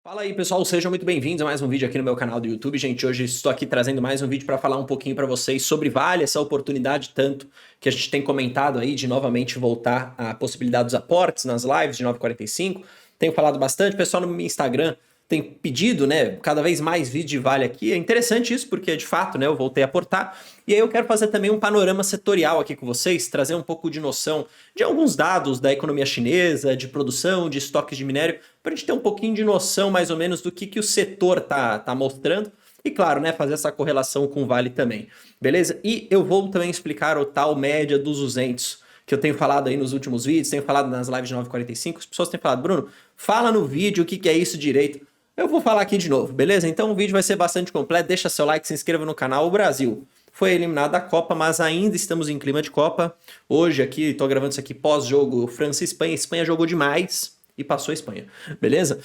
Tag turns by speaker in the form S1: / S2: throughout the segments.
S1: Fala aí pessoal, sejam muito bem-vindos a mais um vídeo aqui no meu canal do YouTube. Gente, hoje estou aqui trazendo mais um vídeo para falar um pouquinho para vocês sobre Vale, essa oportunidade tanto que a gente tem comentado aí de novamente voltar à possibilidade dos aportes nas lives de 9h45. Tenho falado bastante, o pessoal no meu Instagram tem pedido, né, cada vez mais vídeo de Vale aqui. É interessante isso porque de fato, né, eu voltei a aportar. E aí eu quero fazer também um panorama setorial aqui com vocês, trazer um pouco de noção de alguns dados da economia chinesa, de produção, de estoques de minério, para a gente ter um pouquinho de noção mais ou menos do que o setor tá mostrando. E claro, né, fazer essa correlação com o Vale também, beleza? E eu vou também explicar o tal média dos 200, que eu tenho falado aí nos últimos vídeos, tenho falado nas lives de 9h45, as pessoas têm falado, Bruno, fala no vídeo o que é isso direito. Eu vou falar aqui de novo, beleza? Então o vídeo vai ser bastante completo, deixa seu like, se inscreva no canal. O Brasil foi eliminado da Copa, mas ainda estamos em clima de Copa. Hoje aqui, estou gravando isso aqui pós-jogo França e Espanha. Espanha jogou demais e passou a Espanha, beleza?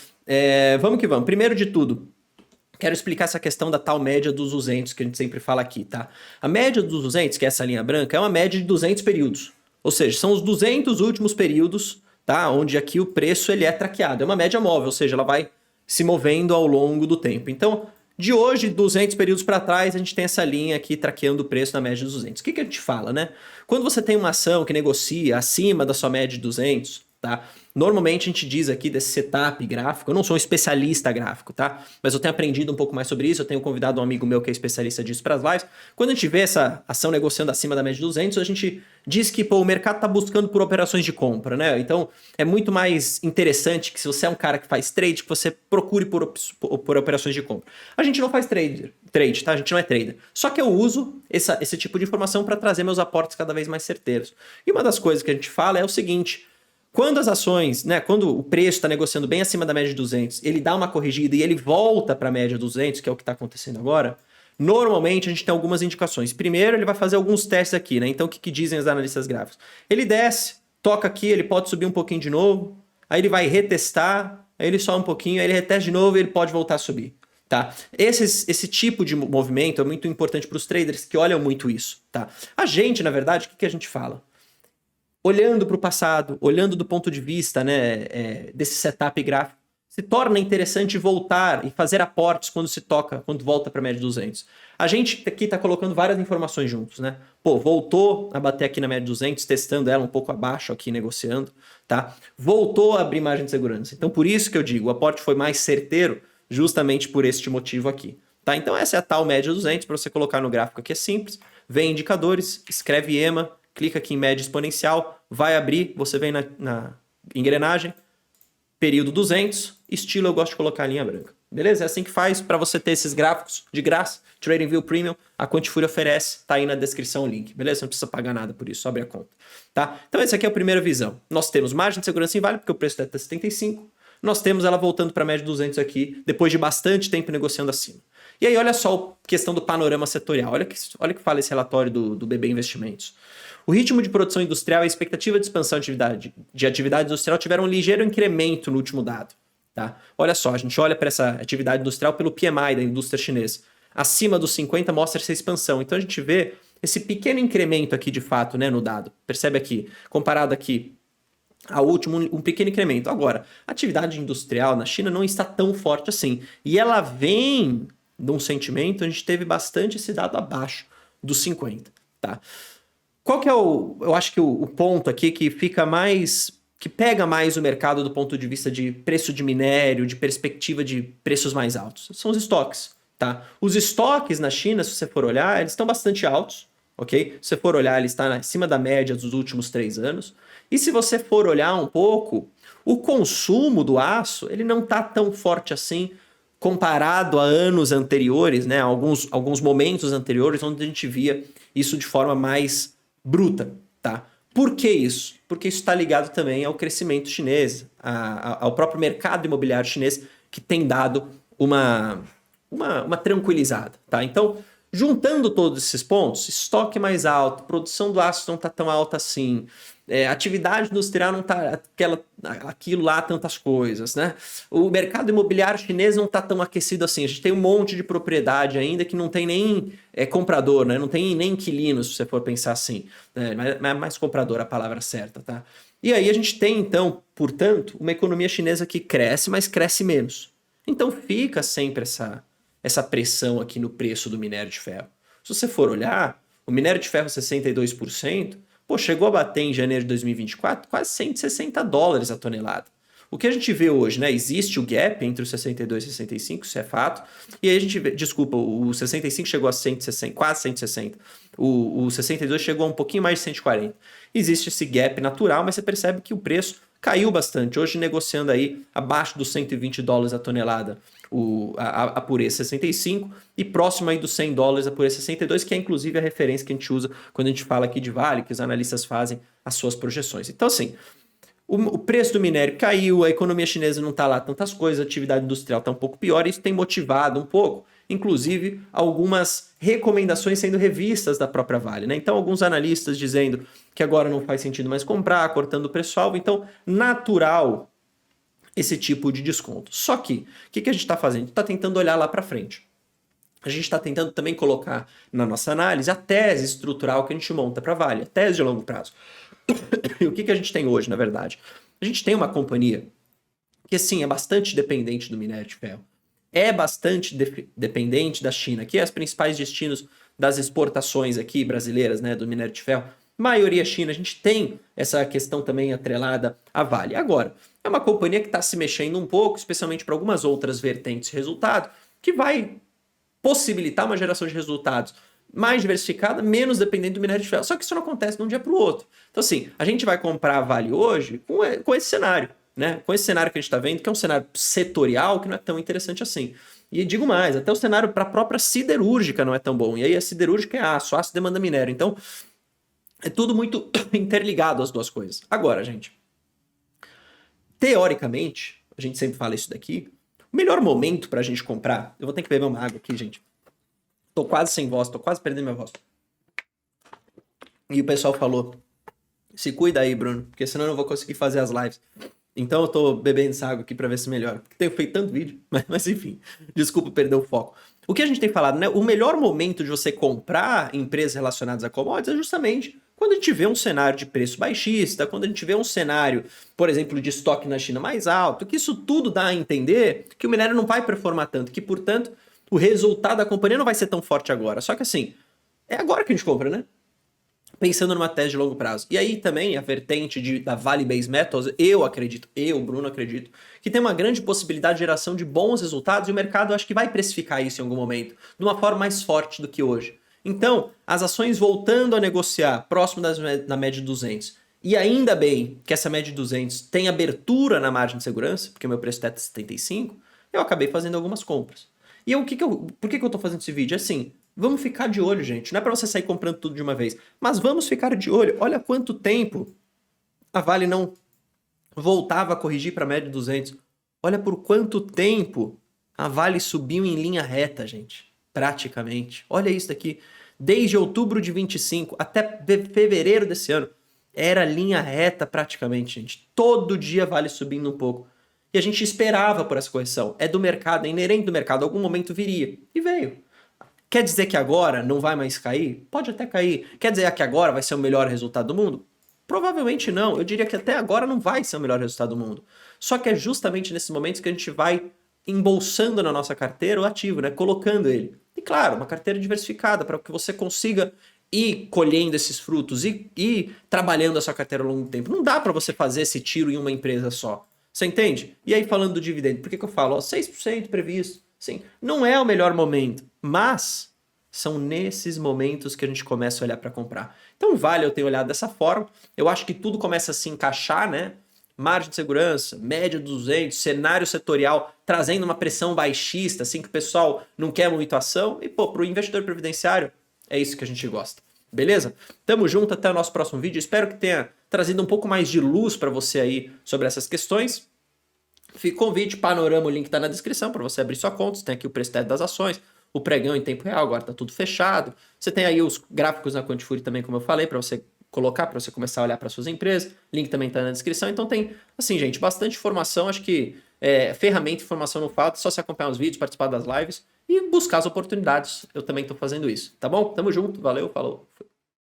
S1: Vamos que vamos. Primeiro de tudo, quero explicar essa questão da tal média dos 200 que a gente sempre fala aqui, tá? A média dos 200, que é essa linha branca, é uma média de 200 períodos. Ou seja, são os 200 últimos períodos, tá? Onde aqui o preço ele é traqueado. É uma média móvel, ou seja, ela vai se movendo ao longo do tempo. Então, de hoje, 200 períodos para trás, a gente tem essa linha aqui traqueando o preço na média dos 200. O que a gente fala, né? Quando você tem uma ação que negocia acima da sua média de 200, tá? Normalmente a gente diz aqui desse setup gráfico, eu não sou um especialista gráfico, tá? Mas eu tenho aprendido um pouco mais sobre isso, eu tenho convidado um amigo meu que é especialista disso para as lives. Quando a gente vê essa ação negociando acima da média de 200, a gente diz que pô, o mercado está buscando por operações de compra, né? Então é muito mais interessante que se você é um cara que faz trade, que você procure por operações de compra. A gente não faz trade, tá? A gente não é trader. Só que eu uso esse tipo de informação para trazer meus aportes cada vez mais certeiros. E uma das coisas que a gente fala é o seguinte: quando as ações, né, quando o preço está negociando bem acima da média de 200, ele dá uma corrigida e ele volta para a média de 200, que é o que está acontecendo agora, normalmente a gente tem algumas indicações. Primeiro, ele vai fazer alguns testes aqui, né? Então, o que dizem os analistas gráficos? Ele desce, toca aqui, ele pode subir um pouquinho de novo, aí ele vai retestar, aí ele sobe um pouquinho, aí ele retesta de novo e ele pode voltar a subir, tá? Esse tipo de movimento é muito importante para os traders que olham muito isso, tá? A gente, na verdade, o que a gente fala? Olhando para o passado, olhando do ponto de vista, né, desse setup gráfico, se torna interessante voltar e fazer aportes quando volta para a média de 200. A gente aqui está colocando várias informações juntos, né? Pô, voltou a bater aqui na média de 200, testando ela um pouco abaixo aqui, negociando, tá? Voltou a abrir margem de segurança. Então, por isso que eu digo, o aporte foi mais certeiro, justamente por este motivo aqui, tá? Então, essa é a tal média de 200, para você colocar no gráfico aqui é simples. Vem indicadores, escreve EMA, clica aqui em média exponencial, vai abrir, você vem na engrenagem, período 200, estilo eu gosto de colocar a linha branca. Beleza? É assim que faz para você ter esses gráficos de graça. TradingView Premium, a Quantifury oferece, tá aí na descrição o link. Beleza? Você não precisa pagar nada por isso, só abre a conta. Tá? Então essa aqui é a primeira visão. Nós temos margem de segurança em Vale, porque o preço está 75. Nós temos ela voltando para a média de 200 aqui, depois de bastante tempo negociando acima. E aí olha só a questão do panorama setorial. Olha que fala esse relatório do BB Investimentos. O ritmo de produção industrial e a expectativa de expansão de atividade industrial tiveram um ligeiro incremento no último dado. Tá? Olha só, a gente olha para essa atividade industrial pelo PMI da indústria chinesa. Acima dos 50 mostra essa expansão. Então a gente vê esse pequeno incremento aqui de fato, né, no dado. Percebe aqui, comparado aqui ao último, um pequeno incremento. Agora, a atividade industrial na China não está tão forte assim. E ela vem de um sentimento, a gente teve bastante esse dado abaixo dos 50. Tá? Qual que é eu acho que o ponto aqui que fica mais, que pega mais o mercado do ponto de vista de preço de minério, de perspectiva de preços mais altos? São os estoques, tá? Os estoques na China, se você for olhar, eles estão bastante altos, ok? Se você for olhar, ele está acima da média dos últimos 3 anos. E se você for olhar um pouco, o consumo do aço, ele não está tão forte assim comparado a anos anteriores, né? Alguns momentos anteriores onde a gente via isso de forma mais bruta, tá? Por que isso? Porque isso está ligado também ao crescimento chinês, ao próprio mercado imobiliário chinês, que tem dado uma tranquilizada, tá? Então, juntando todos esses pontos, estoque mais alto, produção do aço não está tão alta assim, atividade industrial não está aquilo lá, tantas coisas, né? O mercado imobiliário chinês não está tão aquecido assim. A gente tem um monte de propriedade ainda que não tem nem comprador, né? Não tem nem inquilinos, se você for pensar assim. Né? Mas é mais comprador a palavra certa, tá? E aí a gente tem, então, portanto, uma economia chinesa que cresce, mas cresce menos. Então fica sempre essa pressão aqui no preço do minério de ferro. Se você for olhar, o minério de ferro 62%, pô, chegou a bater em janeiro de 2024 quase $160 a tonelada. O que a gente vê hoje, né? Existe o gap entre o 62 e 65, isso é fato. E aí a gente vê, desculpa, o 65 chegou a 160, quase 160. O 62 chegou a um pouquinho mais de 140. Existe esse gap natural, mas você percebe que o preço caiu bastante. Hoje negociando aí abaixo dos $120 a tonelada a pureza 65 e próximo aí dos $100 a pureza 62, que é inclusive a referência que a gente usa quando a gente fala aqui de Vale, que os analistas fazem as suas projeções. Então assim, o preço do minério caiu, a economia chinesa não está lá tantas coisas, a atividade industrial está um pouco pior, e isso tem motivado um pouco, inclusive, algumas recomendações sendo revistas da própria Vale, né? Então, alguns analistas dizendo que agora não faz sentido mais comprar, cortando o preço-alvo, então, natural esse tipo de desconto. Só que, o que a gente está fazendo? Está tentando olhar lá para frente. A gente está tentando também colocar na nossa análise a tese estrutural que a gente monta para a Vale, a tese de longo prazo. E o que a gente tem hoje, na verdade? A gente tem uma companhia que, sim, é bastante dependente do minério de ferro. É bastante dependente da China, que é os principais destinos das exportações aqui brasileiras, né, do minério de ferro. Maioria China, a gente tem essa questão também atrelada à Vale. Agora, é uma companhia que está se mexendo um pouco, especialmente para algumas outras vertentes de resultado, que vai possibilitar uma geração de resultados mais diversificada, menos dependente do minério de ferro. Só que isso não acontece de um dia para o outro. Então, assim, a gente vai comprar a Vale hoje com esse cenário, né? Com esse cenário que a gente está vendo, que é um cenário setorial, que não é tão interessante assim. E digo mais, até o cenário para a própria siderúrgica não é tão bom. E aí a siderúrgica é aço demanda minério. Então, é tudo muito interligado as duas coisas. Agora, gente, teoricamente, a gente sempre fala isso daqui, o melhor momento para a gente comprar... Eu vou ter que beber uma água aqui, gente. Tô quase sem voz, tô quase perdendo minha voz. E o pessoal falou, se cuida aí, Bruno, porque senão eu não vou conseguir fazer as lives. Então eu tô bebendo essa água aqui pra ver se melhora. Porque tenho feito tanto vídeo, mas enfim, desculpa perder o foco. O que a gente tem falado, né? O melhor momento de você comprar empresas relacionadas a commodities é justamente quando a gente vê um cenário de preço baixista, quando a gente vê um cenário, por exemplo, de estoque na China mais alto, que isso tudo dá a entender que o minério não vai performar tanto, que, portanto, o resultado da companhia não vai ser tão forte agora. Só que assim, é agora que a gente compra, né? Pensando numa tese de longo prazo. E aí também a vertente da Vale Base Metals, Bruno, acredito, que tem uma grande possibilidade de geração de bons resultados e o mercado acho que vai precificar isso em algum momento, de uma forma mais forte do que hoje. Então, as ações voltando a negociar próximo da média de 200, e ainda bem que essa média de 200 tem abertura na margem de segurança, porque o meu preço está 75, eu acabei fazendo algumas compras. E por que eu tô fazendo esse vídeo? Assim, vamos ficar de olho, gente. Não é para você sair comprando tudo de uma vez, mas vamos ficar de olho. Olha quanto tempo a Vale não voltava a corrigir para a média de 200. Olha por quanto tempo a Vale subiu em linha reta, gente. Praticamente. Olha isso daqui. Desde outubro de 25 até fevereiro desse ano, era linha reta praticamente, gente. Todo dia Vale subindo um pouco. E a gente esperava por essa correção. É do mercado, é inerente do mercado. Algum momento viria. E veio. Quer dizer que agora não vai mais cair? Pode até cair. Quer dizer que agora vai ser o melhor resultado do mundo? Provavelmente não. Eu diria que até agora não vai ser o melhor resultado do mundo. Só que é justamente nesses momentos que a gente vai embolsando na nossa carteira o ativo, né? Colocando ele. E claro, uma carteira diversificada para que você consiga ir colhendo esses frutos e trabalhando a sua carteira ao longo do tempo. Não dá para você fazer esse tiro em uma empresa só. Você entende? E aí falando do dividendo, por que eu falo? 6% previsto. Sim, não é o melhor momento, mas são nesses momentos que a gente começa a olhar para comprar. Então vale eu ter olhado dessa forma. Eu acho que tudo começa a se encaixar, né? Margem de segurança, média de 200, cenário setorial, trazendo uma pressão baixista, assim que o pessoal não quer muito ação. E pô, para o investidor previdenciário, é isso que a gente gosta. Beleza? Tamo junto, até o nosso próximo vídeo. Espero que tenha trazido um pouco mais de luz para você aí sobre essas questões. Fica o convite, panorama, o link está na descrição para você abrir sua conta. Você tem aqui o preço das ações, o pregão em tempo real, agora está tudo fechado. Você tem aí os gráficos na Quantifury também, como eu falei, para você colocar, para você começar a olhar para suas empresas. Link também está na descrição. Então tem, assim, gente, bastante informação. Acho que ferramenta, informação não falta, só se acompanhar os vídeos, participar das lives e buscar as oportunidades. Eu também estou fazendo isso, tá bom? Tamo junto, valeu, falou.